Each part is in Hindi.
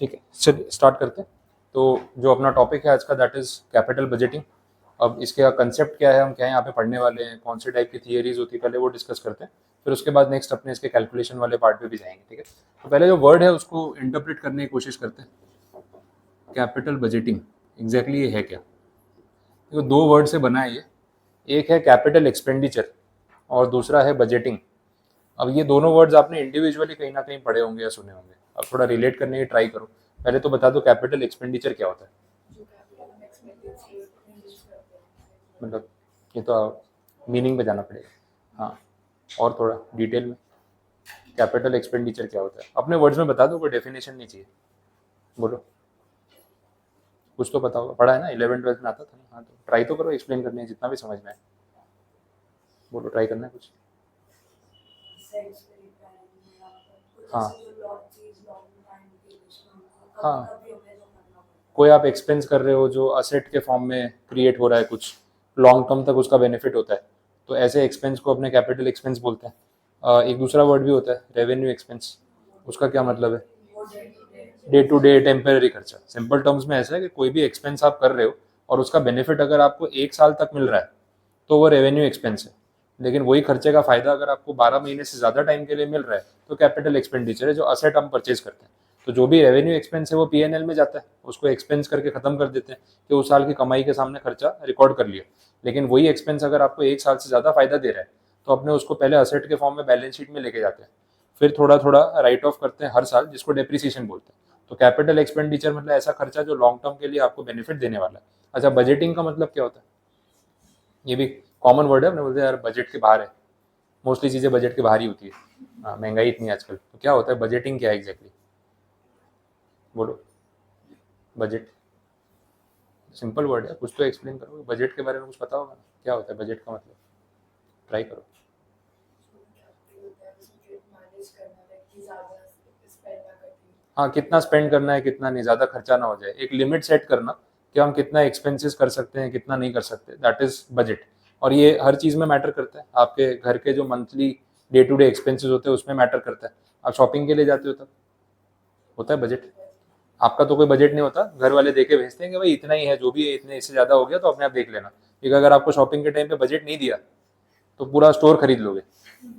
ठीक है, चलिए स्टार्ट करते हैं। तो जो अपना टॉपिक है आज का दैट इज़ कैपिटल बजटिंग। अब इसका कंसेप्ट क्या है, हम क्या यहाँ पे पढ़ने वाले हैं, कौन से टाइप की थियरीज होती है, पहले वो डिस्कस करते हैं। फिर उसके बाद नेक्स्ट अपने इसके कैलकुलेशन वाले पार्ट पे भी जाएंगे। ठीक है, तो पहले जो वर्ड है उसको इंटरप्रेट करने की कोशिश करते हैं। कैपिटल बजटिंग एग्जैक्टली ये है क्या? देखो, दो वर्ड से बना है ये। एक है कैपिटल एक्सपेंडिचर और दूसरा है बजटिंग। अब ये दोनों वर्ड्स आपने इंडिविजुअली कहीं ना कहीं पढ़े होंगे या सुने होंगे। अब थोड़ा रिलेट करने की ट्राई करो। पहले तो बता दो कैपिटल एक्सपेंडिचर क्या होता है। मतलब ये तो मीनिंग पे जाना पड़ेगा। हाँ, और थोड़ा डिटेल में कैपिटल एक्सपेंडिचर क्या होता है अपने वर्ड्स में बता दो, कोई डेफिनेशन नहीं चाहिए। बोलो, कुछ तो पता होगा, पढ़ा है ना, 11th 12th में आता था ना। हाँ, तो ट्राई तो करो एक्सप्लेन करने जितना भी समझ में आए। बोलो, ट्राई करना है कुछ। हाँ हाँ, कोई आप एक्सपेंस कर रहे हो जो असेट के फॉर्म में क्रिएट हो रहा है, कुछ लॉन्ग टर्म तक उसका बेनिफिट होता है, तो ऐसे एक्सपेंस को अपने कैपिटल एक्सपेंस बोलते हैं। एक दूसरा वर्ड भी होता है रेवेन्यू एक्सपेंस। उसका क्या मतलब है? डे टू डे टेम्पररी खर्चा। सिंपल टर्म्स में ऐसा है कि कोई भी एक्सपेंस आप कर रहे हो और उसका बेनिफिट अगर आपको 1 साल तक मिल रहा है तो वो रेवेन्यू एक्सपेंस है। लेकिन वही खर्चे का फायदा अगर आपको 12 महीने से ज़्यादा टाइम के लिए मिल रहा है तो कैपिटल एक्सपेंडिचर है, जो असेट हम परचेज करते हैं। तो जो भी रेवेन्यू एक्सपेंस है वो पीएनएल में जाता है, उसको एक्सपेंस करके खत्म कर देते हैं कि उस साल की कमाई के सामने खर्चा रिकॉर्ड कर लिया। लेकिन वही एक्सपेंस अगर आपको 1 साल से ज़्यादा फायदा दे रहा है तो अपने उसको पहले असेट के फॉर्म में बैलेंस शीट में लेके जाते हैं, फिर थोड़ा थोड़ा राइट ऑफ करते हैं हर साल, जिसको डेप्रिसिएशन बोलते हैं। तो कैपिटल एक्सपेंडिचर मतलब ऐसा खर्चा जो लॉन्ग टर्म के लिए आपको बेनिफिट देने वाला है। अच्छा, बजटिंग का मतलब क्या होता है? ये भी कॉमन वर्ड है, अपने बोलते हैं यार बजट के बाहर है। मोस्टली चीज़ें बजट के बाहर ही होती है। हाँ, महंगाई इतनी आजकल, तो क्या होता है बजटिंग, क्या है एग्जैक्टली? बोलो, बजट सिंपल वर्ड है, कुछ तो एक्सप्लेन करो। बजट के बारे में कुछ पता होगा ना, क्या होता है बजट का मतलब? ट्राई करो। हाँ, कितना स्पेंड करना है, कितना नहीं, ज़्यादा खर्चा ना हो जाए, एक लिमिट सेट करना कि हम कितना एक्सपेंसेस कर सकते हैं, कितना नहीं कर सकते, दैट इज बजट। और ये हर चीज़ में मैटर करता है। आपके घर के जो monthly day to day expenses होते हैं उसमें मैटर करता है। आप शॉपिंग के लिए जाते हो तब होता है बजट। आपका तो कोई बजट नहीं होता, घर वाले देके भेजते हैं कि भाई इतना ही है, जो भी है इतने, इससे ज़्यादा हो गया तो अपने आप देख लेना। क्योंकि अगर आपको शॉपिंग के टाइम पे बजट नहीं दिया तो पूरा स्टोर खरीद लोगे,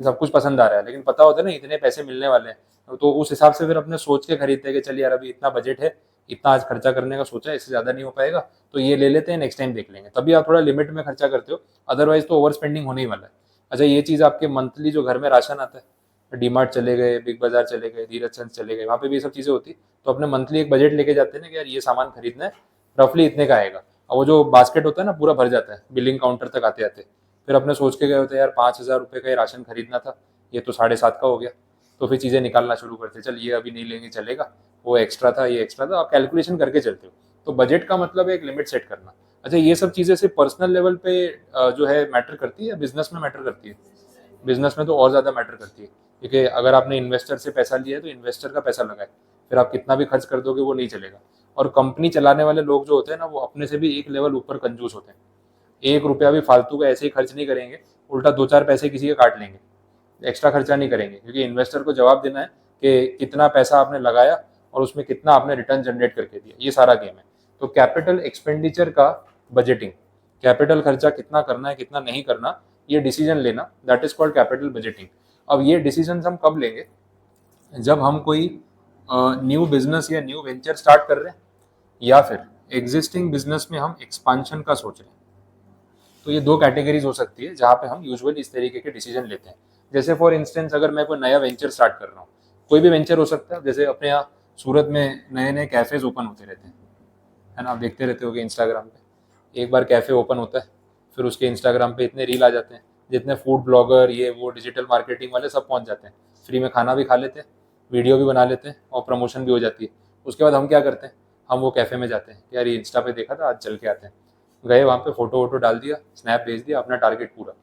सब कुछ पसंद आ रहा है लेकिन पता होता है ना इतने पैसे मिलने वाले हैं, तो उस हिसाब से फिर अपने सोच के खरीदते हैं कि चल यार अभी इतना बजट है, इतना आज खर्चा करने का सोचा है, इससे ज़्यादा नहीं हो पाएगा तो ये ले लेते हैं, नेक्स्ट टाइम देख लेंगे। तभी आप थोड़ा लिमिट में खर्चा करते हो, अदरवाइज तो ओवर स्पेंडिंग होने ही वाला है। अच्छा, ये चीज़ आपके मंथली जो घर में राशन आता है, डी मार्ट चले गए, बिग बाजार चले गए, धीरज चंद चले गए, वहाँ पे भी ये सब चीज़ें होती, तो अपने मंथली एक बजट लेके जाते हैं ना कि यार ये सामान खरीदना है, रफली इतने का आएगा। और वो जो बास्केट होता है ना पूरा भर जाता है बिलिंग काउंटर तक आते आते। फिर अपने सोच के गए होते यार 5,000 रुपये का ये राशन खरीदना था, ये तो 7,500 का हो गया। तो फिर चीज़ें निकालना शुरू करते, चल ये अभी नहीं लेंगे चलेगा, वो एक्स्ट्रा था, ये एक्स्ट्रा था, आप कैलकुलेशन करके चलते हो। तो बजट का मतलब है एक लिमिट सेट करना। अच्छा, ये सब चीज़ें सिर्फ पर्सनल लेवल पे जो है मैटर करती है, बिजनेस में मैटर करती है? बिजनेस में तो और ज़्यादा मैटर करती है, क्योंकि अगर आपने इन्वेस्टर से पैसा लिया है तो इन्वेस्टर का पैसा लगा है, फिर आप कितना भी खर्च कर दोगे वो नहीं चलेगा। और कंपनी चलाने वाले लोग जो होते हैं ना, वो अपने से भी एक लेवल ऊपर कंजूस होते हैं। 1 रुपया भी फालतू का ऐसे ही खर्च नहीं करेंगे, उल्टा 2 4 पैसे किसी के काट लेंगे, एक्स्ट्रा खर्चा नहीं करेंगे, क्योंकि इन्वेस्टर को जवाब देना है कि कितना पैसा आपने लगाया और उसमें कितना आपने रिटर्न जनरेट करके दिया, ये सारा गेम है। तो कैपिटल एक्सपेंडिचर का बजटिंग, कैपिटल खर्चा कितना करना है कितना नहीं करना, ये डिसीजन लेना, that is called capital budgeting. अब ये डिसीजन हम कब लेंगे? जब हम कोई न्यू बिजनेस या न्यू वेंचर स्टार्ट कर रहे हैं, या फिर एग्जिस्टिंग बिजनेस में हम एक्सपांशन का सोच रहे हैं। तो ये दो कैटेगरीज हो सकती है जहाँ पे हम यूजुअली इस तरीके के डिसीजन लेते हैं। जैसे फॉर इंस्टेंस अगर मैं कोई नया वेंचर स्टार्ट कर रहा हूँ, कोई भी वेंचर हो सकता है, जैसे अपने यहाँ सूरत में नए नए कैफेज ओपन होते रहते हैं, है ना, आप देखते रहते होगे इंस्टाग्राम पे। एक बार कैफे ओपन होता है, फिर उसके इंस्टाग्राम पे इतने रील आ जाते हैं, जितने फूड ब्लॉगर ये वो डिजिटल मार्केटिंग वाले सब पहुंच जाते हैं, फ्री में खाना भी खा लेते हैं, वीडियो भी बना लेते हैं और प्रमोशन भी हो जाती है। उसके बाद हम क्या करते हैं, हम वो कैफे में जाते हैं, यार ये इंस्टा पे देखा था आज चल के आते हैं, गए वहाँ पे फोटो वोटो डाल दिया, स्नैप भेज दिया, अपना टारगेट पूरा।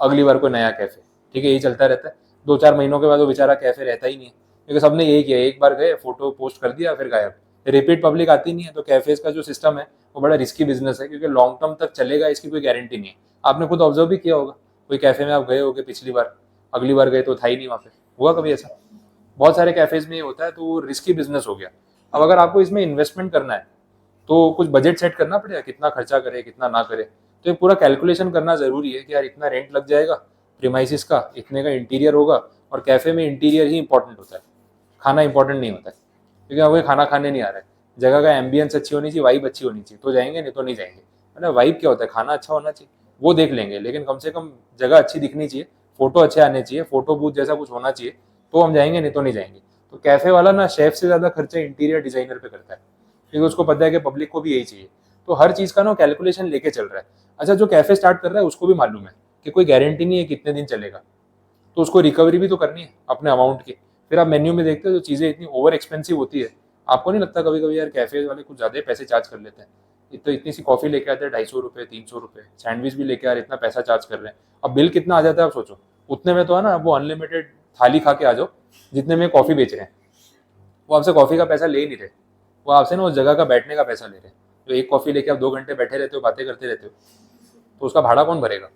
अगली बार कोई नया कैफे, ठीक है, यही चलता रहता है। 2 4 महीनों के बाद वो बेचारा कैफे रहता ही नहीं है, क्योंकि सबने यही किया, एक बार गए फोटो पोस्ट कर दिया फिर गायब, रिपीट पब्लिक आती नहीं है। तो कैफेज का जो सिस्टम है वो बड़ा रिस्की बिजनेस है, क्योंकि लॉन्ग टर्म तक चलेगा इसकी कोई गारंटी नहीं है। आपने खुद ऑब्जर्व भी किया होगा, कोई कैफे में आप गए होगे पिछली बार, अगली बार गए तो था ही नहीं वहाँ पे, हुआ कभी ऐसा? बहुत सारे कैफेज में ये होता है, तो वो रिस्की बिजनेस हो गया। अब अगर आपको इसमें इन्वेस्टमेंट करना है तो कुछ बजट सेट करना पड़ेगा, कितना खर्चा करे कितना ना करे। तो एक पूरा कैलकुलेशन करना जरूरी है कि यार इतना रेंट लग जाएगा प्रीमाइसिस का, इतने का इंटीरियर होगा। और कैफे में इंटीरियर ही इंपॉर्टेंट होता है, खाना इंपॉर्टेंट नहीं होता है, क्योंकि हमें खाना खाने नहीं आ रहा है। जगह का एम्बियंस अच्छी होनी चाहिए, वाइब अच्छी होनी चाहिए तो जाएंगे, नहीं तो नहीं जाएंगे। मतलब वाइब क्या होता है, खाना अच्छा होना चाहिए वो देख लेंगे, लेकिन कम से कम जगह अच्छी दिखनी चाहिए, फोटो अच्छे आने चाहिए, फोटो बूथ जैसा कुछ होना चाहिए तो हम जाएंगे, नहीं तो नहीं जाएंगे। तो कैफे वाला ना शेफ से ज्यादा खर्चा इंटीरियर डिजाइनर पे करता है, क्योंकि उसको पता है कि पब्लिक को भी यही चाहिए। तो हर चीज का ना कैलकुलेशन लेके चल रहा है। अच्छा, जो कैफे स्टार्ट कर रहा है उसको भी मालूम है कि कोई गारंटी नहीं है कितने दिन चलेगा, तो उसको रिकवरी भी तो करनी है अपने अमाउंट की। फिर आप मेन्यू में देखते हो जो चीजें इतनी ओवर एक्सपेंसिव होती है, आपको नहीं लगता कभी कभी यार कैफे वाले कुछ ज्यादा पैसे चार्ज कर लेते हैं? तो इतनी सी कॉफी लेके आते हैं 250 रुपये 300 रुपये, सैंडविच भी लेके आ रहे इतना पैसा चार्ज कर रहे हैं। अब बिल कितना आ जाता है आप सोचो। उतने में तो है ना वो अनलिमिटेड थाली खा के आ जाओ जितने में कॉफी बेच रहे हैं। वो आपसे कॉफी का पैसा ले ही नहीं रहे, वो आपसे ना उस जगह का बैठने का पैसा ले रहे हैं। जो एक कॉफी लेके आप 2 घंटे बैठे रहते हो बातें करते रहते हो, तो उसका भाड़ा कौन भरेगा?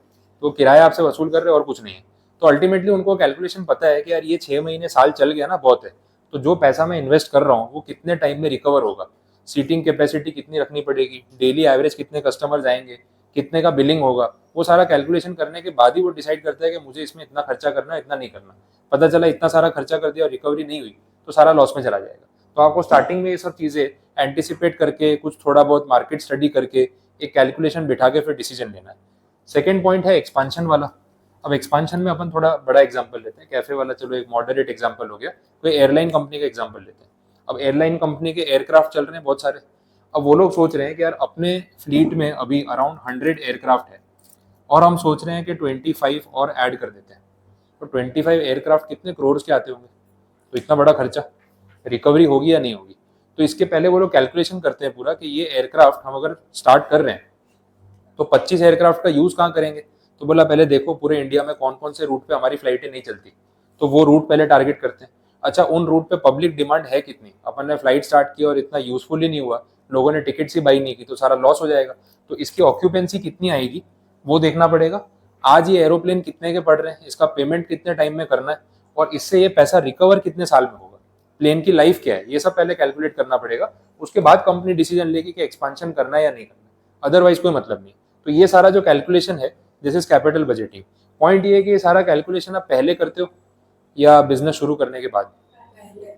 तो किराया आपसे वसूल कर रहे हो और कुछ नहीं है। तो अल्टीमेटली उनको कैलकुलेशन पता है कि यार ये 6 महीने साल चल गया ना बहुत है, तो जो पैसा मैं इन्वेस्ट कर रहा हूँ वो कितने टाइम में रिकवर होगा, सीटिंग कैपेसिटी कितनी रखनी पड़ेगी, डेली एवरेज कितने कस्टमर्स आएंगे, कितने का बिलिंग होगा। वो सारा कैलकुलेशन करने के बाद ही वो डिसाइड करता है कि मुझे इसमें इतना खर्चा करना है इतना नहीं करना। पता चला इतना सारा खर्चा कर दिया और रिकवरी नहीं हुई तो सारा लॉस में चला जाएगा। तो आपको स्टार्टिंग में ये सब चीजें एंटिसिपेट करके कुछ थोड़ा बहुत मार्केट स्टडी करके एक कैलकुलेशन बिठा के फिर डिसीजन लेना है। सेकेंड पॉइंट है एक्सपांशन वाला। अब एक्सपांशन में अपन थोड़ा बड़ा एग्जांपल लेते हैं, कैफे वाला चलो एक मॉडरेट एग्जांपल हो गया, कोई एयरलाइन कंपनी का एग्जांपल लेते हैं। अब एयरलाइन कंपनी के एयरक्राफ्ट चल रहे हैं बहुत सारे। अब वो लोग सोच रहे हैं कि यार अपने फ्लीट में अभी अराउंड 100 एयरक्राफ्ट है और हम सोच रहे हैं कि 25 और ऐड कर देते हैं। तो 25 एयरक्राफ्ट कितने करोड़ के आते होंगे? तो इतना बड़ा खर्चा, रिकवरी होगी या नहीं होगी? तो इसके पहले वो लोग कैलकुलेशन करते हैं पूरा कि ये एयरक्राफ्ट हम अगर स्टार्ट कर रहे हैं तो 25 एयरक्राफ्ट का यूज कहाँ करेंगे। तो बोला पहले देखो पूरे इंडिया में कौन कौन से रूट पे हमारी फ्लाइटें नहीं चलती, तो वो रूट पहले टारगेट करते हैं। अच्छा, उन रूट पे पब्लिक डिमांड है कितनी? अपन ने फ्लाइट स्टार्ट की और इतना यूजफुल ही नहीं हुआ, लोगों ने टिकट्स ही बाई नहीं की, तो सारा लॉस हो जाएगा। तो इसकी ऑक्यूपेंसी कितनी आएगी वो देखना पड़ेगा। आज ये एरोप्लेन कितने के पड़ रहे हैं, इसका पेमेंट कितने टाइम में करना है, और इससे ये पैसा रिकवर कितने साल में होगा, प्लेन की लाइफ क्या है, ये सब पहले कैलकुलेट करना पड़ेगा। उसके बाद कंपनी डिसीजन लेगी कि एक्सपांशन करना है या नहीं करना, अदरवाइज कोई मतलब नहीं। तो ये सारा जो कैलकुलेशन है this is capital budgeting. Point ये है कि ये सारा कैलकुलेशन आप पहले करते हो या बिजनेस शुरू करने के बाद?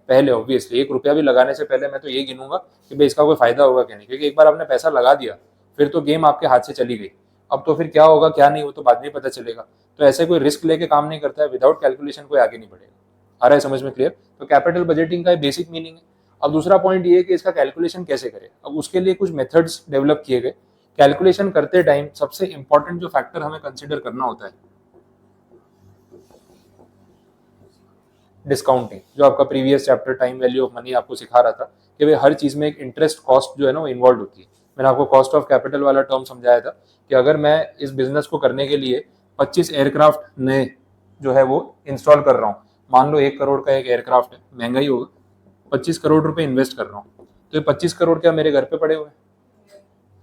पहले ऑब्वियसली। 1 रुपया भी लगाने से पहले मैं तो ये गिनूंगा कि भाई इसका कोई फायदा होगा क्या नहीं, क्योंकि एक बार आपने पैसा लगा दिया फिर तो गेम आपके हाथ से चली गई। अब तो फिर क्या होगा क्या नहीं वो तो बाद में पता चलेगा। तो ऐसे कोई रिस्क लेके काम नहीं करता है, विदाउट कैलकुलेशन कोई आगे नहीं बढ़ेगा। आ रहा है समझ में क्लियर? तो कैपिटल बजटिंग का बेसिक मीनिंग है। अब दूसरा पॉइंट ये है कि इसका कैलकुलेशन कैसे करें। अब उसके लिए कुछ मेथड्स डेवलप किए गए। कैलकुलेशन करते टाइम सबसे इंपॉर्टेंट जो फैक्टर हमें कंसिडर करना होता है डिस्काउंटिंग। जो आपका previous chapter time value of money आपको सिखा रहा था कि भाई हर चीज में एक इंटरेस्ट कॉस्ट जो है ना वो इन्वॉल्व होती है। मैंने आपको कॉस्ट ऑफ कैपिटल वाला टर्म समझाया था कि अगर मैं इस बिजनेस को करने के लिए 25 एयरक्राफ्ट नए जो है वो इंस्टॉल कर रहा हूँ, मान लो 1 करोड़ का एक एयरक्राफ्ट है, महंगा ही होगा, 25 करोड़ रुपए इन्वेस्ट कर रहा हूँ, तो ये 25 करोड़ क्या मेरे घर पे पड़े हुए हैं?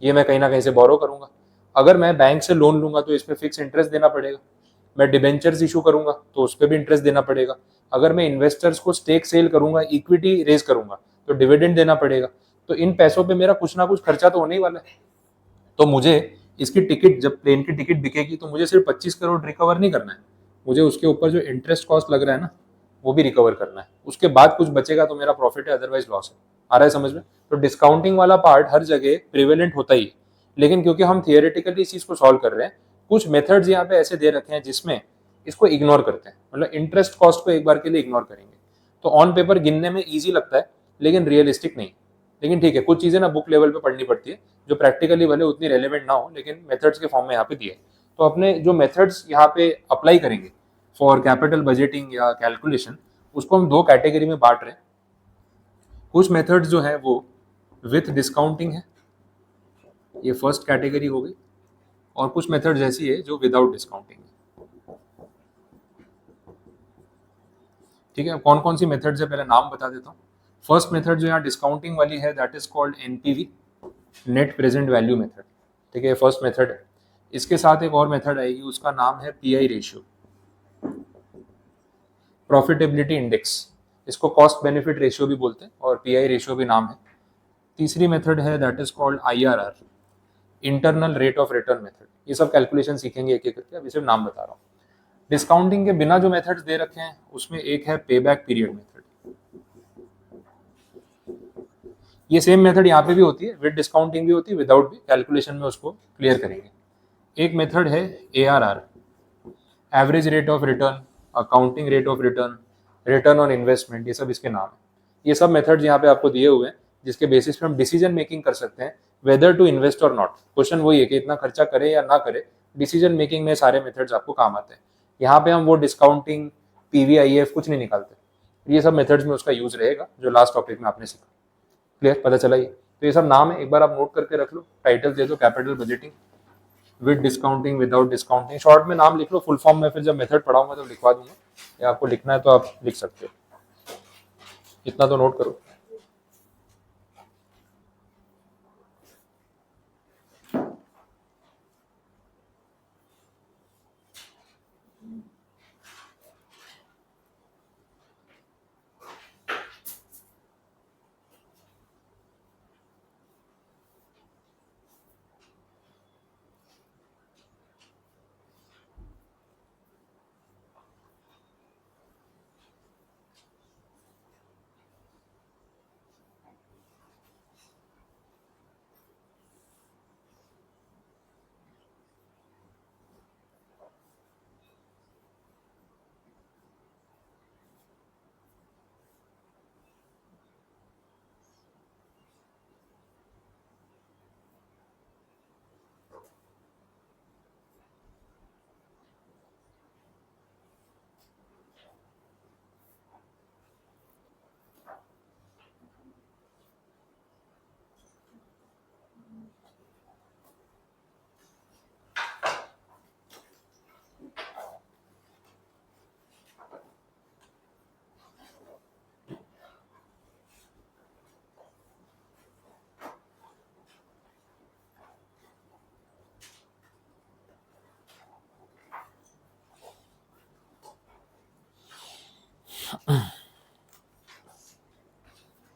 ये मैं कहीं ना कहीं से बोरो करूंगा। अगर मैं बैंक से लोन लूंगा तो इस पर फिक्स इंटरेस्ट देना पड़ेगा। मैं डिबेंचर्स इशू करूंगा तो उस पर भी इंटरेस्ट देना पड़ेगा। अगर मैं इन्वेस्टर्स को स्टेक सेल करूंगा, इक्विटी रेज करूंगा, तो डिविडेंड देना पड़ेगा। तो इन पैसों पे मेरा कुछ ना कुछ खर्चा तो होने ही वाला है। तो मुझे इसकी टिकट, जब प्लेन की टिकट बिकेगी तो मुझे सिर्फ 25 करोड़ रिकवर नहीं करना है, मुझे उसके ऊपर जो इंटरेस्ट कॉस्ट लग रहा है ना वो भी रिकवर करना है। उसके बाद कुछ बचेगा तो मेरा प्रॉफिट है, अदरवाइज लॉस है। आ रहा है समझ में? तो डिस्काउंटिंग वाला पार्ट हर जगह प्रिवेलेंट होता ही है, लेकिन क्योंकि हम थियोरेटिकली इस चीज को सॉल्व कर रहे हैं, कुछ मेथड्स यहाँ पे ऐसे दे रखे हैं जिसमें इसको इग्नोर करते हैं, मतलब इंटरेस्ट कॉस्ट को एक बार के लिए इग्नोर करेंगे। तो ऑन पेपर गिनने में ईजी लगता है लेकिन रियलिस्टिक नहीं। लेकिन ठीक है, कुछ चीजें ना बुक लेवल पे पढ़नी पड़ती है जो प्रैक्टिकली भले उतनी रेलेवेंट ना हो, लेकिन मेथड्स के फॉर्म में यहाँ पे दिए। तो अपने जो मेथड्स यहाँ पे अप्लाई करेंगे फॉर कैपिटल बजटिंग या कैलकुलेशन, उसको हम 2 कैटेगरी में बांट रहे हैं। कुछ मेथड्स जो है वो विथ डिस्काउंटिंग है, ये फर्स्ट कैटेगरी हो गई, और कुछ मेथड्स ऐसी है जो विदाउट डिस्काउंटिंग है। ठीक है, कौन कौन सी मेथड्स है पहले नाम बता देता हूँ। फर्स्ट मेथड जो यहाँ डिस्काउंटिंग वाली है that is called NPV, net present value method. ठीक है, फर्स्ट मेथड है। इसके साथ एक और मेथड आएगी, उसका नाम है पीआई रेशियो, प्रॉफिटेबिलिटी इंडेक्स। इसको कॉस्ट बेनिफिट रेशियो भी बोलते हैं और पीआई रेशियो भी नाम है। तीसरी मेथड है that is called IRR, internal rate of return method. ये सब कैलकुलेशन सीखेंगे एक एक करके, अभी सिर्फ नाम बता रहा हूँ। डिस्काउंटिंग के बिना जो मेथड्स दे रखे हैं उसमें एक है पे बैक पीरियड मेथड। ये सेम मेथड यहाँ पे भी होती है, विद डिस्काउंटिंग भी होती है, विदाउट भी, कैलकुलेशन में उसको क्लियर करेंगे। एक मेथड है ARR, average rate of return, accounting rate of return, return on investment, ये सब इसके नाम है। ये सब मेथड्स यहाँ पे आपको दिए हुए हैं जिसके बेसिस पे हम डिसीजन मेकिंग कर सकते हैं वेदर टू इन्वेस्ट और नॉट। क्वेश्चन वही है कि इतना खर्चा करे या ना करे, डिसीजन मेकिंग में सारे मेथड्स आपको काम आते हैं। यहाँ पे हम वो डिस्काउंटिंग, पीवीआईएफ कुछ नहीं निकालते, ये सब मेथड्स में उसका यूज रहेगा जो लास्ट टॉपिक में आपने सीखा। क्लियर, पता चला ये? तो ये सब नाम है, एक बार आप नोट करके रख लो, टाइटल दे दो capital budgeting, with discounting, without discounting, short में नाम लिख लो, फुल फॉर्म में फिर जब मेथड पढ़ाऊंगा तो लिखवा दूंगा, या आपको लिखना है तो आप लिख सकते हो, इतना तो नोट करो।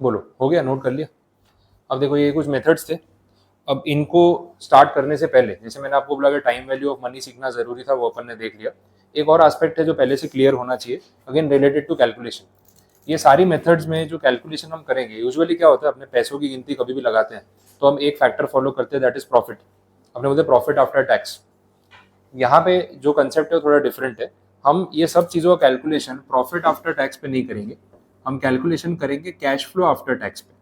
बोलो, हो गया, नोट कर लिया? अब देखो ये कुछ मेथड्स थे, अब इनको स्टार्ट करने से पहले, जैसे मैंने आपको बोला कि टाइम वैल्यू ऑफ मनी सीखना जरूरी था, वो अपन ने देख लिया। एक और एस्पेक्ट है जो पहले से क्लियर होना चाहिए, अगेन रिलेटेड टू कैलकुलेशन। ये सारी मेथड्स में जो कैलकुलेशन हम करेंगे, यूजुअली क्या होता है, अपने पैसों की गिनती कभी भी लगाते हैं तो हम एक फैक्टर फॉलो करते हैं, दैट इज प्रॉफिट। अपने बोलते हैं प्रॉफिट आफ्टर टैक्स। यहाँ पे जो कंसेप्ट है वो थोड़ा डिफरेंट है। हम ये सब चीज़ों का कैलकुलेशन प्रॉफिट आफ्टर टैक्स पे नहीं करेंगे, हम कैलकुलेशन करेंगे कैश फ्लो आफ्टर टैक्स पे।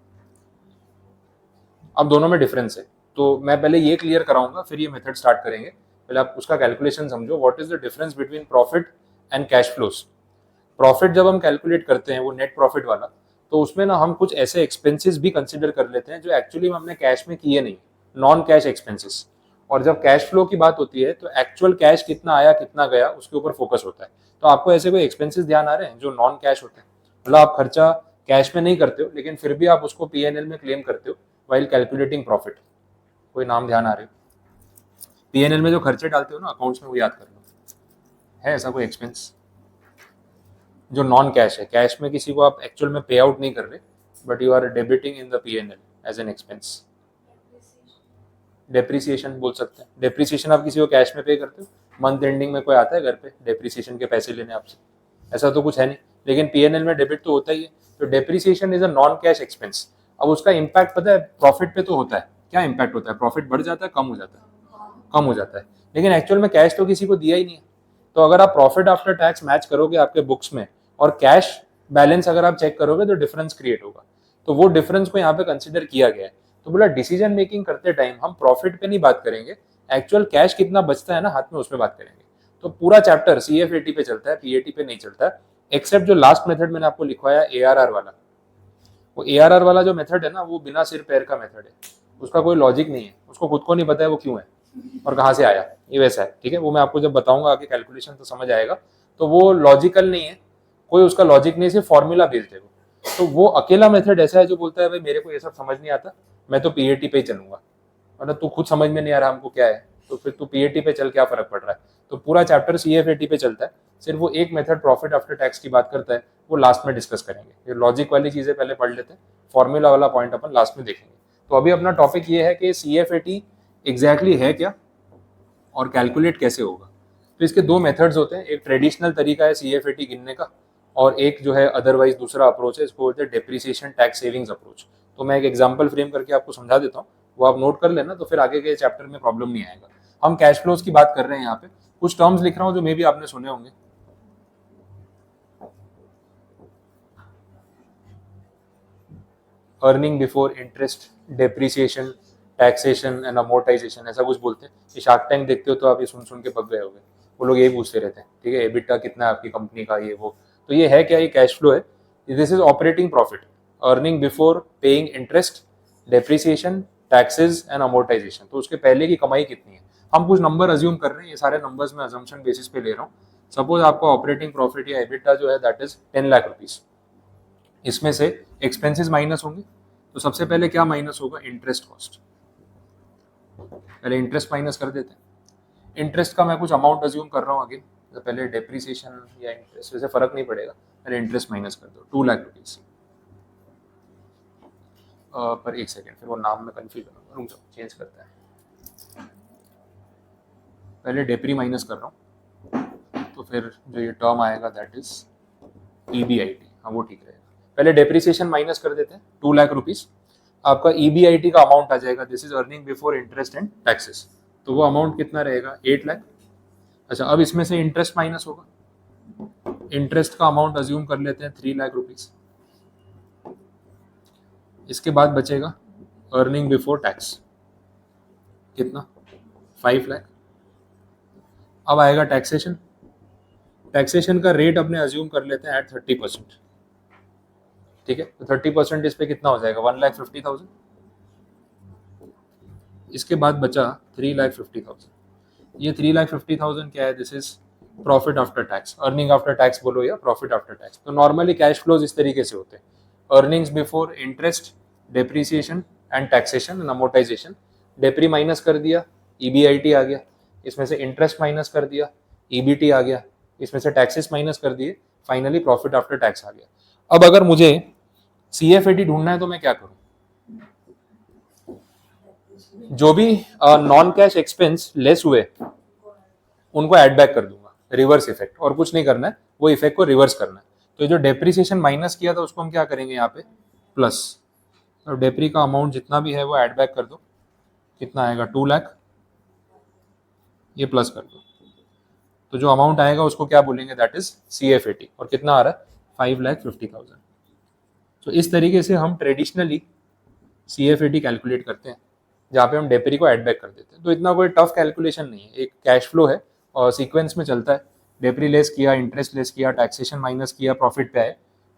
अब दोनों में डिफरेंस है, तो मैं पहले ये क्लियर कराऊंगा, फिर ये मेथड स्टार्ट करेंगे। पहले आप उसका कैलकुलेशन समझो, what is the difference between profit and cash flows. Profit जब हम कैलकुलेट करते हैं वो नेट प्रॉफिट वाला, तो उसमें ना हम कुछ ऐसे एक्सपेंसेस भी कंसिडर कर लेते हैं जो एक्चुअली हमने कैश में किए नहीं, नॉन कैश एक्सपेंसेस। और जब कैश फ्लो की बात होती है तो एक्चुअल कैश कितना आया कितना गया उसके ऊपर फोकस होता है। तो आपको ऐसे कोई एक्सपेंसेस ध्यान आ रहे हैं जो नॉन कैश होते हैं, मतलब आप खर्चा कैश में नहीं करते हो लेकिन फिर भी आप उसको पीएनएल में क्लेम करते हो वाइल कैलकुलेटिंग प्रॉफिट? कोई नाम ध्यान आ रहे हो? पीएनएल में जो खर्चे डालते हो ना अकाउंट्स में, वो याद कर लो, है ऐसा कोई एक्सपेंस जो नॉन कैश है? कैश में किसी को आप एक्चुअल में पे आउट नहीं कर रहे, but you are debiting in the PNL as an expense. Depreciation बोल सकते हैं। डेप्रिसिएशन आप किसी को कैश में पे करते हो, मंथ एंडिंग में कोई आता है घर पे डेप्रिसिएशन के पैसे लेने आपसे? ऐसा तो कुछ है नहीं, लेकिन पीएनएल में डेबिट तो होता ही है। तो depreciation is a non cash expense. अब उसका इम्पैक्ट पता है प्रॉफिट पे तो होता है। क्या इम्पैक्ट होता है? प्रॉफिट बढ़ जाता है, कम हो जाता है? कम हो जाता है, लेकिन एक्चुअल में कैश तो किसी को दिया ही नहीं है। तो अगर आप प्रॉफिट आफ्टर टैक्स मैच करोगे आपके बुक्स में और कैश बैलेंस अगर आप चेक करोगे तो डिफरेंस क्रिएट होगा। तो वो डिफरेंस को यहाँ पे कंसिडर किया गया है। तो बोला डिसीजन मेकिंग करते टाइम हम प्रॉफिट पे नहीं बात करेंगे, एक्चुअल कैश कितना बचता है ना हाथ में, उस पर बात करेंगे। तो पूरा चैप्टर सीएफएटी पे चलता है, पीएटी पे नहीं चलता है, एक्सेप्ट जो लास्ट मेथड मैंने आपको लिखवाया एआरआर वाला। वो एआरआर वाला जो मेथड है ना, वो बिना सिर पैर का मेथड है, उसका कोई लॉजिक नहीं है, उसको खुद को नहीं पता है वो क्यों है और कहाँ से आया, ये वैसा है। ठीक है, वो मैं आपको जब बताऊंगा आगे कैलकुलेशन तो समझ आएगा। तो वो लॉजिकल नहीं है, कोई उसका लॉजिक नहीं, सिर्फ फॉर्मूला बेस्ड है वो। तो वो अकेला मेथड ऐसा है जो बोलता है भाई मेरे को ये सब समझ नहीं आता, मैं तो पीएटी पे ही चलूंगा, मतलब तू खुद समझ में नहीं आ रहा हमको क्या है, तो फिर तू पीएटी पे चल, क्या फर्क पड़ रहा है। तो पूरा चैप्टर सीएफएटी पे चलता है, सिर्फ वो एक मेथड प्रॉफिट आफ्टर टैक्स की बात करता है, वो लास्ट में डिस्कस करेंगे। ये लॉजिक वाली चीजें पहले पढ़ लेते हैं, फॉर्मूला वाला पॉइंट अपन लास्ट में देखेंगे। तो अभी अपना टॉपिक ये है कि सीएफएटी एग्जैक्टली है क्या और कैलकुलेट कैसे होगा। तो इसके दो मेथड्स होते हैं, एक ट्रेडिशनल तरीका है सीएफएटी गिनने का, और एक जो है अदरवाइज दूसरा अप्रोच है, इसको बोलते हैं डेप्रिसिएशन टैक्स सेविंग्स अप्रोच। तो मैं एक एग्जांपल फ्रेम करके आपको समझा देता हूँ, वो आप नोट कर लेना, तो फिर आगे के चैप्टर में प्रॉब्लम नहीं आएगा। हम कैश फ्लोज की बात कर रहे हैं, यहाँ पे कुछ टर्म्स लिख रहा हूँ जो मे भी आपने सुने होंगे। Earning before interest, depreciation, taxation and amortisation, ऐसा कुछ बोलते हैं। ये शार्क टैंक देखते हो तो आप ये सुन सुन के पक गए होंगे, वो लोग यही पूछते रहते हैं, ठीक है, एबिटा कितना है आपकी कंपनी का, ये वो। तो ये है क्या, ये कैश फ्लो है। This is operating profit, earning before paying interest, depreciation, taxes and amortisation. तो उसके पहले की कमाई कितनी है। हम कुछ नंबर अज्यूम कर रहे हैं, ये सारे नंबर्स मैं अजम्पशन बेसिस पे ले रहा हूँ। सपोज आपका ऑपरेटिंग प्रॉफिट या एबिटा जो है दैट इज 10 लाख रुपीज, इसमें से एक्सपेंसेस माइनस होंगे। तो सबसे पहले क्या माइनस होगा, इंटरेस्ट कॉस्ट। पहले इंटरेस्ट माइनस कर देते हैं। इंटरेस्ट का मैं कुछ अमाउंट अज्यूम कर रहा हूँ आगे, तो पहले डेप्रिसिएशन या इंटरेस्ट, वैसे फर्क नहीं पड़ेगा, पहले इंटरेस्ट माइनस कर दो, 2 लाख रुपीज। पर एक सेकेंड, फिर वो नाम में कंफ्यूज हो, रुक जाओ, चेंज करता है। पहले डेप्री माइनस कर रहा हूँ, तो फिर जो ये टर्म आएगा दैट इज ईबीआईटी, हाँ वो ठीक रहेगा। पहले डेप्रिसिएशन माइनस कर देते हैं, 2 लाख रुपीज। आपका ईबीआईटी का अमाउंट आ जाएगा, this is earning before interest and taxes, तो वो अमाउंट कितना रहेगा, 8 लाख। अच्छा, अब इसमें से इंटरेस्ट माइनस होगा, इंटरेस्ट का अमाउंट अज्यूम कर लेते हैं 3 लाख रुपीज। इसके बाद बचेगा अर्निंग बिफोर टैक्स, कितना, 5 लाख। अब आएगा टैक्सेशन, टैक्सेशन का रेट अपने अज्यूम कर लेते हैं एट 30%, ठीक है। तो 30% इस पे कितना हो जाएगा, 1,50,000। इसके बाद बचा 3,50,000। ये 3,50,000 क्या है, this is profit after tax, earning after tax बोलो या प्रॉफिट आफ्टर टैक्स। तो नॉर्मली कैश फ्लोज इस तरीके से होते हैं, earnings before interest, depreciation and taxation and amortisation. डेप्री माइनस कर दिया, ईबीआईटी आ गया, इसमें से इंटरेस्ट माइनस कर दिया, ईबीटी आ गया, इसमें से टैक्सेस माइनस कर दिए, फाइनली प्रॉफिट आफ्टर टैक्स आ गया। अब अगर मुझे सीएफएटी ढूंढना है तो मैं क्या करूं, जो भी नॉन कैश एक्सपेंस लेस हुए उनको एड बैक कर दूंगा, रिवर्स इफेक्ट, और कुछ नहीं करना है, वो इफेक्ट को रिवर्स करना है। तो जो डेप्रिसिएशन माइनस किया था उसको हम क्या करेंगे यहाँ पे, प्लस। तो डेप्री का अमाउंट जितना भी है वो एड बैक कर दो, कितना आएगा, 2 लाख, ये प्लस कर दो, तो जो अमाउंट आएगा उसको क्या बोलेंगे, दैट इज सीएफएटी। और कितना आ रहा है, 5,50,000। तो इस तरीके से हम ट्रेडिशनली सीएफएटी कैलकुलेट करते हैं, जहाँ पे हम डेप्री को एड बैक कर देते हैं। तो इतना कोई टफ कैलकुलेशन नहीं है, एक कैश फ्लो है और सीक्वेंस में चलता है। डेप्री लेस किया, इंटरेस्ट लेस किया, टैक्सेशन माइनस किया, प्रॉफिट पे आए,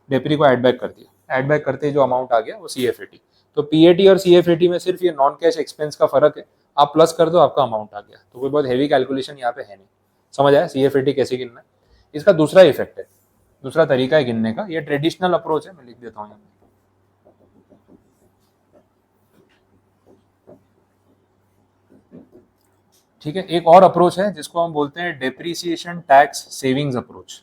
डेप्री को एड बैक कर दिया, एड बैक करते ही जो अमाउंट आ गया वो सीएफएटी। तो पीएटी और सीएफएटी में सिर्फ ये नॉन कैश एक्सपेंस का फर्क है, आप प्लस कर दो, आपका अमाउंट आ गया। तो कोई बहुत हेवी कैलकुलेशन यहाँ पे है नहीं। समझ आया सीएफएटी कैसे गिनना है। इसका दूसरा इफेक्ट है, दूसरा तरीका है गिनने का, ये ट्रेडिशनल अप्रोच है, मैं लिख देता हूँ यहाँ पे। ठीक है, एक और अप्रोच है जिसको हम बोलते हैं डेप्रिसिएशन टैक्स सेविंग्स अप्रोच।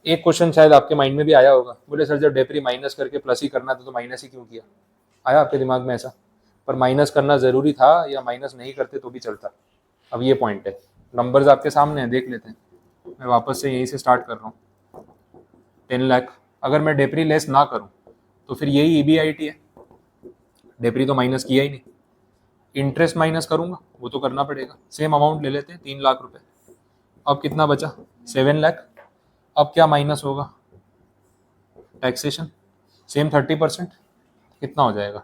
एक क्वेश्चन शायद आपके माइंड में भी आया होगा, बोले सर जब डेप्री माइनस करके प्लस ही करना था तो माइनस ही क्यों किया, आया आपके दिमाग में ऐसा। पर माइनस करना जरूरी था या माइनस नहीं करते तो भी चलता। अब ये पॉइंट है, नंबर्स आपके सामने हैं, देख लेते हैं। मैं वापस से यहीं से स्टार्ट कर रहा हूँ, 10 लाख। अगर मैं डेप्री लेस ना करूँ तो फिर यही ईबीआईटी है, डेप्री तो माइनस किया ही नहीं। इंटरेस्ट माइनस करूंगा, वो तो करना पड़ेगा, सेम अमाउंट ले लेते हैं, 3 लाख रुपए। अब कितना बचा, 7 लाख। अब क्या माइनस होगा, टैक्सेशन, सेम 30%, कितना हो जाएगा,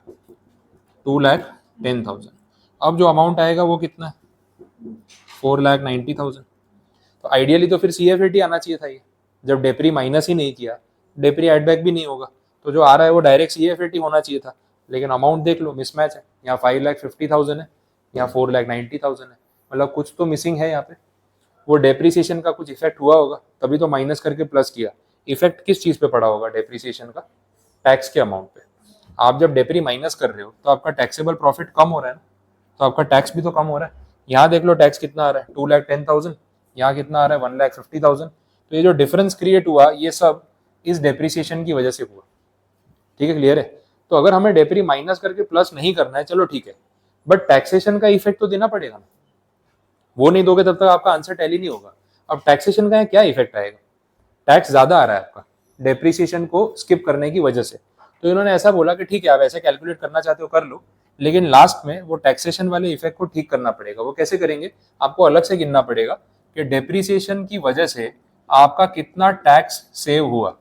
2,10,000। अब जो अमाउंट आएगा वो कितना है, 4,90,000। तो आइडियली तो फिर सीएफएटी आना चाहिए था ये, जब डेप्री माइनस ही नहीं किया, डेप्री एडबैक भी नहीं होगा, तो जो आ रहा है वो डायरेक्ट सीएफएटी होना चाहिए था। लेकिन अमाउंट देख लो, मिसमैच है, यहाँ 5,50,000 है, यहाँ 4,90,000 है, मतलब कुछ तो मिसिंग है यहाँ पे। वो डेप्रिसिएशन का कुछ इफेक्ट हुआ होगा, तभी तो माइनस करके प्लस किया। इफेक्ट किस चीज पे पड़ा होगा डेप्रिसिएशन का, टैक्स के अमाउंट पे। आप जब डेप्री माइनस कर रहे हो तो आपका टैक्सेबल प्रॉफिट कम हो रहा है ना, तो आपका टैक्स भी तो कम हो रहा है। यहाँ देख लो टैक्स कितना आ रहा है, 2,10,000, यहाँ कितना आ रहा है, 1,50,000। तो ये जो डिफरेंस क्रिएट हुआ ये सब इस डेप्रिसिएशन की वजह से हुआ। ठीक है, क्लियर है। तो अगर हमें डेप्री माइनस करके प्लस नहीं करना है, चलो ठीक है, बट टैक्सेशन का इफेक्ट तो देना पड़ेगा ना, वो नहीं दोगे तब तक आपका आंसर टैली नहीं होगा। अब टैक्सेशन का क्या इफेक्ट आएगा, टैक्स ज्यादा आ रहा है आपका डेप्रिसिएशन को स्किप करने की वजह से। तो इन्होंने ऐसा बोला कि ठीक है आप ऐसे कैलकुलेट करना चाहते हो कर लो, लेकिन लास्ट में वो टैक्सेशन वाले इफेक्ट को ठीक करना पड़ेगा। वो कैसे करेंगे, आपको अलग से गिनना पड़ेगा कि डेप्रिसिएशन की वजह से आपका कितना टैक्स सेव हुआ।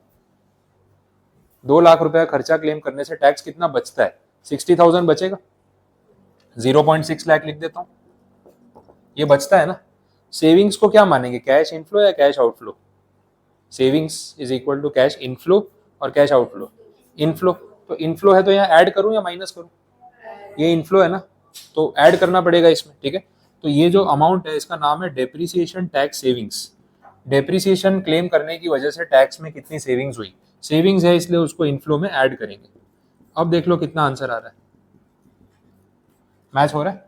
2 लाख रुपए का खर्चा क्लेम करने से टैक्स कितना बचता है, 60,000 बचेगा। 0.6 लाख लिख देता हूं, ये बचता है ना। सेविंग्स को क्या मानेंगे, कैश इनफ्लो या cash outflow? Savings is equal to cash inflow और कैश आउटफ्लो। इनफ्लो, तो इनफ्लो है तो यहाँ ऐड करूं या माइनस करूं, ये इनफ्लो है ना, तो ऐड करना पड़ेगा इसमें। ठीक है, तो ये जो अमाउंट है इसका नाम है depreciation tax savings. Depreciation claim करने की वजह से टैक्स में कितनी सेविंग्स हुई, सेविंग्स है इसलिए उसको इनफ्लो में ऐड करेंगे। अब देख लो कितना आंसर आ रहा है, मैच हो रहा है,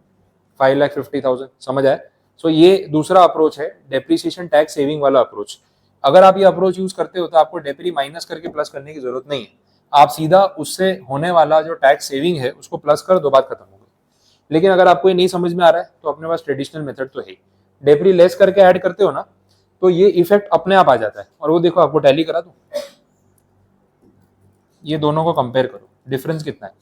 5,50,000। समझ आया। सो ये दूसरा अप्रोच है, डेप्रिसिएशन टैक्स सेविंग वाला अप्रोच। अगर आप ये अप्रोच यूज करते हो तो आपको डेप्री माइनस करके प्लस करने की जरूरत नहीं है, आप सीधा उससे होने वाला जो टैक्स सेविंग है उसको प्लस कर दो, बात खत्म हो गई। लेकिन अगर आपको ये नहीं समझ में आ रहा है तो अपने पास ट्रेडिशनल मेथड तो है, डेप्री लेस करके ऐड करते हो ना, तो ये इफेक्ट अपने आप आ जाता है। और वो देखो आपको टैली करा दो, ये दोनों को कंपेयर करो, डिफरेंस कितना है,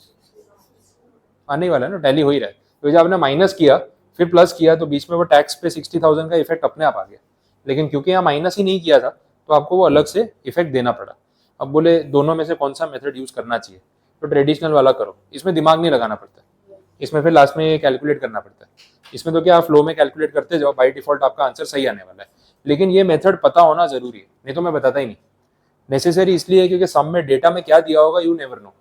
आने वाला है ना, टैली हो ही रहा है। तो जब आपने माइनस किया फिर प्लस किया तो बीच में वो टैक्स पे 60,000 का इफेक्ट अपने आप आ गया। लेकिन क्योंकि यहाँ माइनस ही नहीं किया था तो आपको वो अलग से इफेक्ट देना पड़ा। अब बोले दोनों में से कौन सा मेथड यूज करना चाहिए, तो ट्रेडिशनल वाला करो, इसमें दिमाग नहीं लगाना पड़ता, इसमें फिर लास्ट में कैलकुलेट करना पड़ता है। इसमें तो क्या आप फ्लो में कैलकुलेट करते जाओ, बाई डिफॉल्ट आपका आंसर सही आने वाला है। लेकिन ये मेथड पता होना जरूरी है, नहीं तो मैं बताता ही नहीं। नेसेसरी इसलिए है क्योंकि सम में डेटा में क्या दिया होगा यू नेवर नो।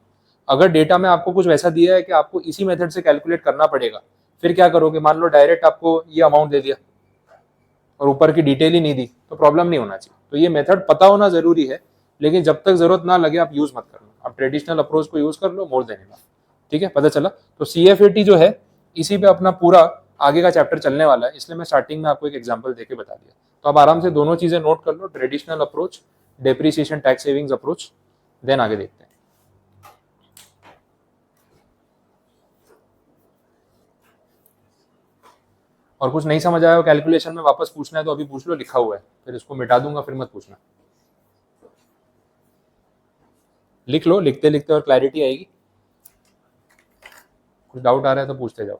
अगर डेटा में आपको कुछ वैसा दिया है कि आपको इसी मेथड से कैलकुलेट करना पड़ेगा, फिर क्या करोगे, मान लो डायरेक्ट आपको ये अमाउंट दे दिया और ऊपर की डिटेल ही नहीं दी, तो प्रॉब्लम नहीं होना चाहिए। तो ये मेथड पता होना जरूरी है, लेकिन जब तक जरूरत ना लगे आप यूज मत करना, आप ट्रेडिशनल अप्रोच को यूज कर लो, मोर देन इनफ। ठीक है, पता चला। तो CFAT जो है इसी पे अपना पूरा आगे का चैप्टर चलने वाला है, इसलिए मैं स्टार्टिंग में आपको एक एग्जाम्पल देके बता दिया। तो आप आराम से दोनों चीजें नोट कर लो, traditional approach, depreciation tax savings approach, then आगे देखते हैं। और कुछ नहीं समझ आया हो कैलकुलेशन में, वापस पूछना है तो अभी पूछ लो, लिखा हुआ है, फिर इसको मिटा दूंगा, फिर मत पूछना। लिख लो, लिखते लिखते और क्लैरिटी आएगी। कुछ डाउट आ रहा है तो पूछते जाओ।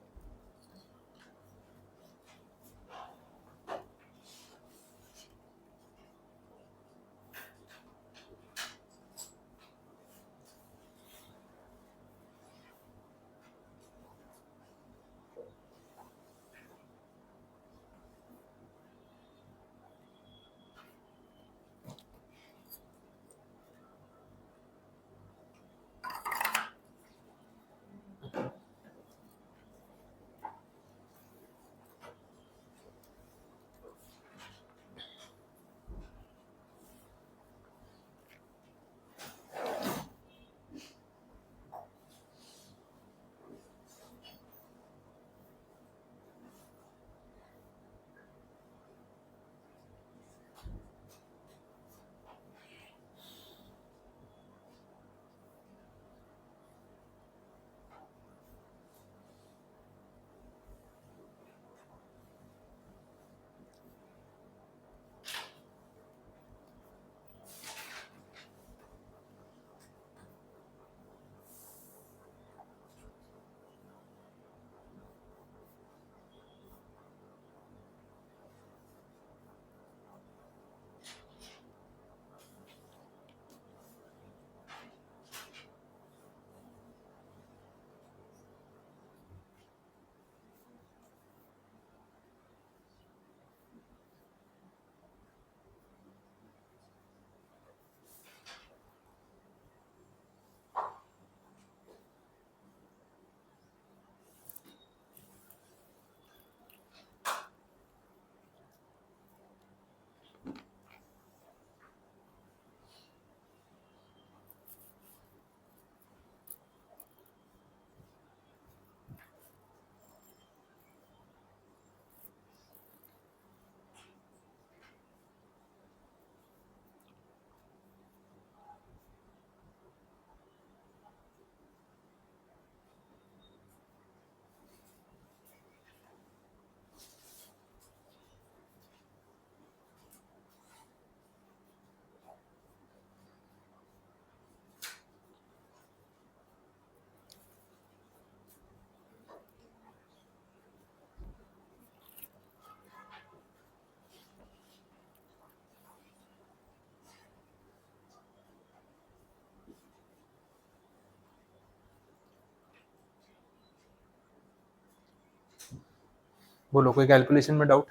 बोलो कोई कैलकुलेशन में डाउट,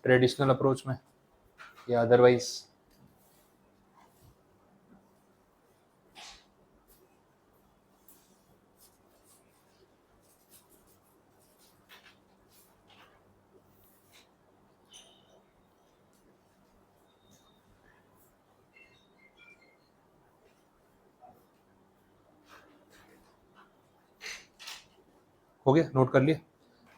ट्रेडिशनल अप्रोच में या अदरवाइज? हो गया, नोट कर लिया?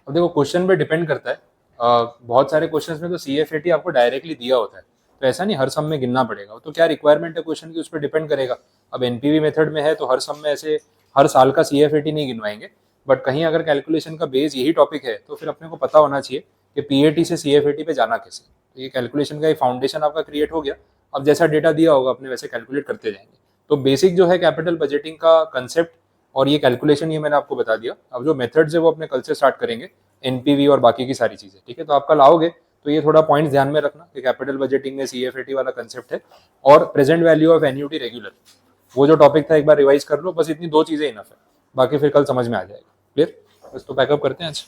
अब देखो क्वेश्चन पे डिपेंड करता है। बहुत सारे क्वेश्चंस में तो CFAT आपको डायरेक्टली दिया होता है, तो ऐसा नहीं हर सम में गिनना पड़ेगा, तो क्या रिक्वायरमेंट है क्वेश्चन की उस पर डिपेंड करेगा। अब NPV मेथड में है तो हर सम में ऐसे हर साल का CFAT नहीं गिनवाएंगे, बट कहीं अगर कैलकुलेशन का बेस यही टॉपिक है तो फिर अपने को पता होना चाहिए कि PAT से CFAT पे जाना कैसे। तो ये कैलकुलेशन का एक फाउंडेशन आपका क्रिएट हो गया। अब जैसा डेटा दिया होगा अपने वैसे कैलकुलेट करते जाएंगे। तो बेसिक जो है कैपिटल बजटिंग का कंसेप्ट और ये कैलकुलेशन ये मैंने आपको बता दिया। अब जो मेथड्स है वो अपने कल से स्टार्ट करेंगे, NPV और बाकी की सारी चीजें, ठीक है। तो आप कल आओगे तो ये थोड़ा पॉइंट्स ध्यान में रखना कि कैपिटल बजटिंग में CFAT वाला कंसेप्ट है और present value of annuity regular, वो जो टॉपिक था एक बार रिवाइज कर लो। बस इतनी दो चीजें इनफ है, बाकी फिर कल समझ में आ जाएगा। क्लियर? बस तो पैकअप करते हैं आज।